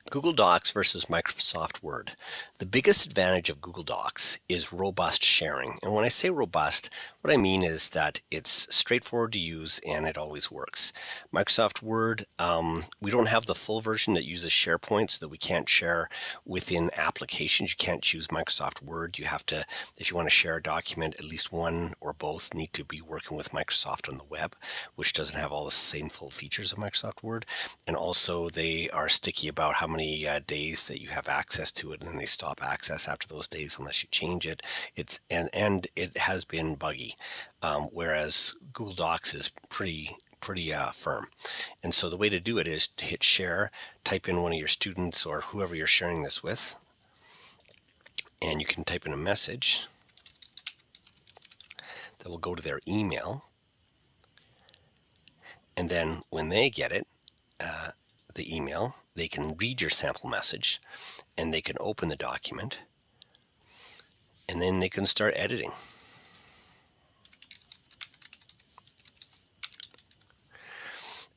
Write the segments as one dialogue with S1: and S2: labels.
S1: Google Docs versus Microsoft Word. The biggest advantage of Google Docs is robust sharing. And when I say robust, what I mean is that it's straightforward to use and it always works. Microsoft Word, we don't have the full version that uses SharePoint, so that we can't share within applications. You can't choose Microsoft Word. You have to, if you want to share a document, at least one or both need to be working with Microsoft on the web, which doesn't have all the same full features of Microsoft Word. And also they are sticky about how many days that you have access to it, and then they stop access after those days unless you change it. And it has been buggy, whereas Google Docs is pretty firm. And so the way to do it is to hit share, type in one of your students or whoever you're sharing this with, and you can type in a message that will go to their email. And then when they get it, the email, they can read your sample message and they can open the document and then they can start editing.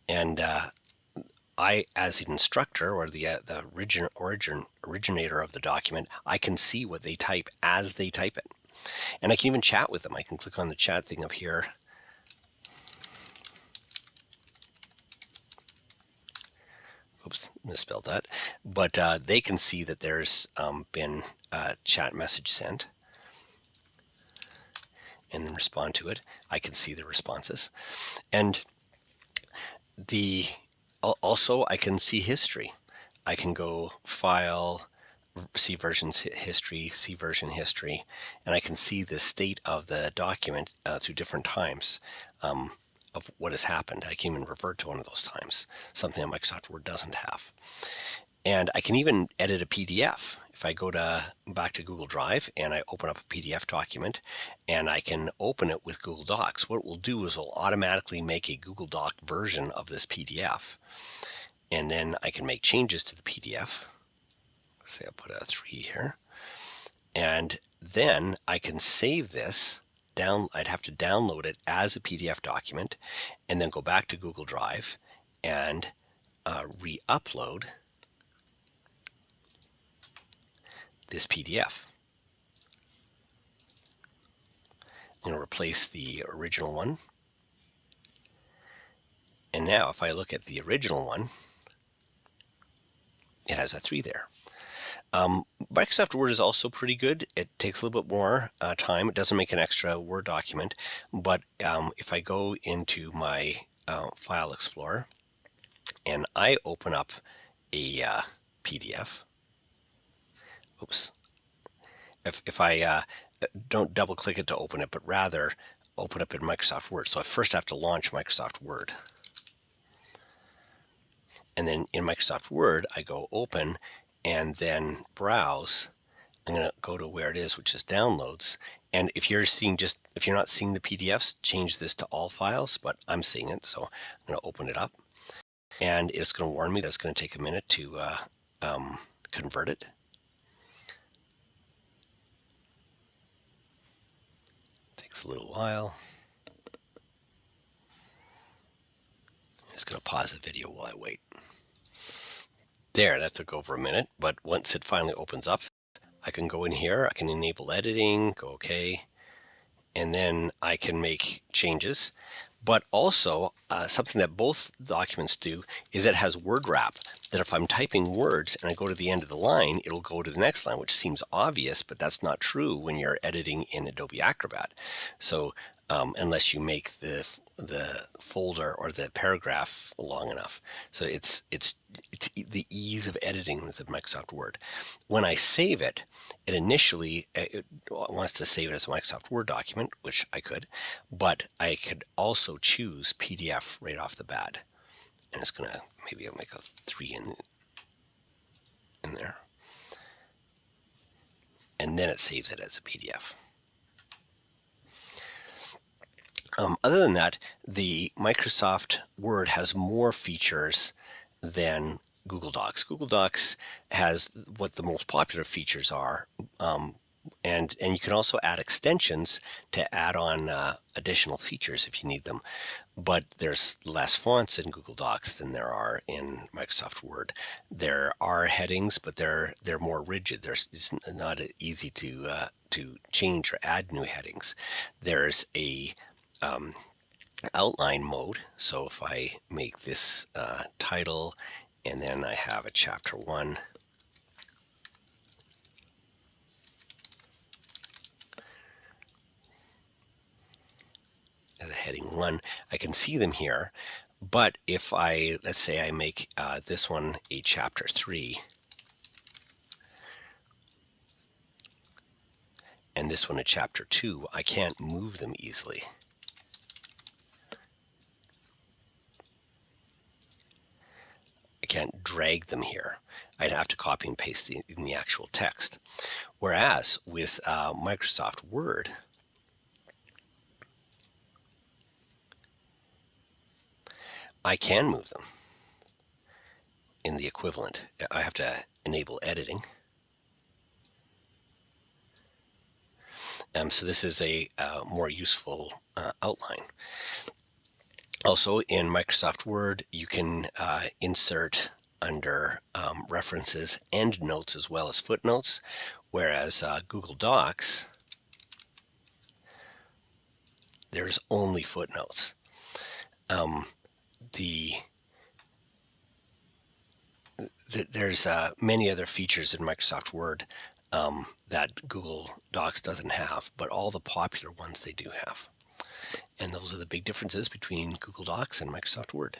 S1: And I, as an instructor or the originator of the document, I can see what they type as they type it. And I can even chat with them. I can click on the chat thing up here. Oops, misspelled that. But they can see that there's been a chat message sent and then respond to it. I can see the responses. And also I can see history. I can go file, see versions history, see version history, and I can see the state of the document through different times of what has happened. I can even revert to one of those times, something that Microsoft Word doesn't have. And I can even edit a PDF. If I go back to Google Drive and I open up a PDF document and I can open it with Google Docs, what it will do is it'll automatically make a Google Doc version of this PDF. And then I can make changes to the PDF. Say I'll put a 3 here. And then I can save this down. I'd have to download it as a PDF document and then go back to Google Drive and re-upload this PDF. I'm going to replace the original one. And now if I look at the original one, it has a 3 there. Microsoft Word is also pretty good. It takes a little bit more time. It doesn't make an extra Word document, but if I go into my File Explorer and I open up a PDF, oops, if I don't double click it to open it, but rather open up in Microsoft Word. So I first have to launch Microsoft Word. And then in Microsoft Word, I go open and then browse. I'm going to go to where it is, which is downloads. And if you're not seeing the PDFs, change this to all files, but I'm seeing it. So I'm going to open it up and it's going to warn me that it's going to take a minute to convert it. Takes a little while. I'm just going to pause the video while I wait. There, that took over a minute, but once it finally opens up, I can go in here, I can enable editing, go OK, and then I can make changes. But also, something that both documents do is it has word wrap, that if I'm typing words and I go to the end of the line, it'll go to the next line, which seems obvious, but that's not true when you're editing in Adobe Acrobat. So unless you make the folder or the paragraph long enough. So it's the ease of editing with the Microsoft Word. When I save it, it initially it wants to save it as a Microsoft Word document, which I could, but I could also choose PDF right off the bat. And it's gonna, maybe I'll make a 3 in there. And then it saves it as a PDF. Other than that, the Microsoft Word has more features than Google Docs. Google Docs has what the most popular features are, and you can also add extensions to add on additional features if you need them. but there's less fonts in Google Docs than there are in Microsoft Word. There are headings, but they're more rigid. It's not easy to change or add new headings. There's a outline mode. So if I make this title, and then I have a chapter 1, as a heading 1, I can see them here. But if let's say I make this one a chapter 3, and this one a chapter 2, I can't move them easily. I can't drag them here. I'd have to copy and paste in the actual text. Whereas with Microsoft Word, I can move them in the equivalent. I have to enable editing. So this is a more useful outline. Also in Microsoft Word, you can insert under references endnotes as well as footnotes, whereas Google Docs, there's only footnotes. There's many other features in Microsoft Word that Google Docs doesn't have, but all the popular ones they do have. And those are the big differences between Google Docs and Microsoft Word.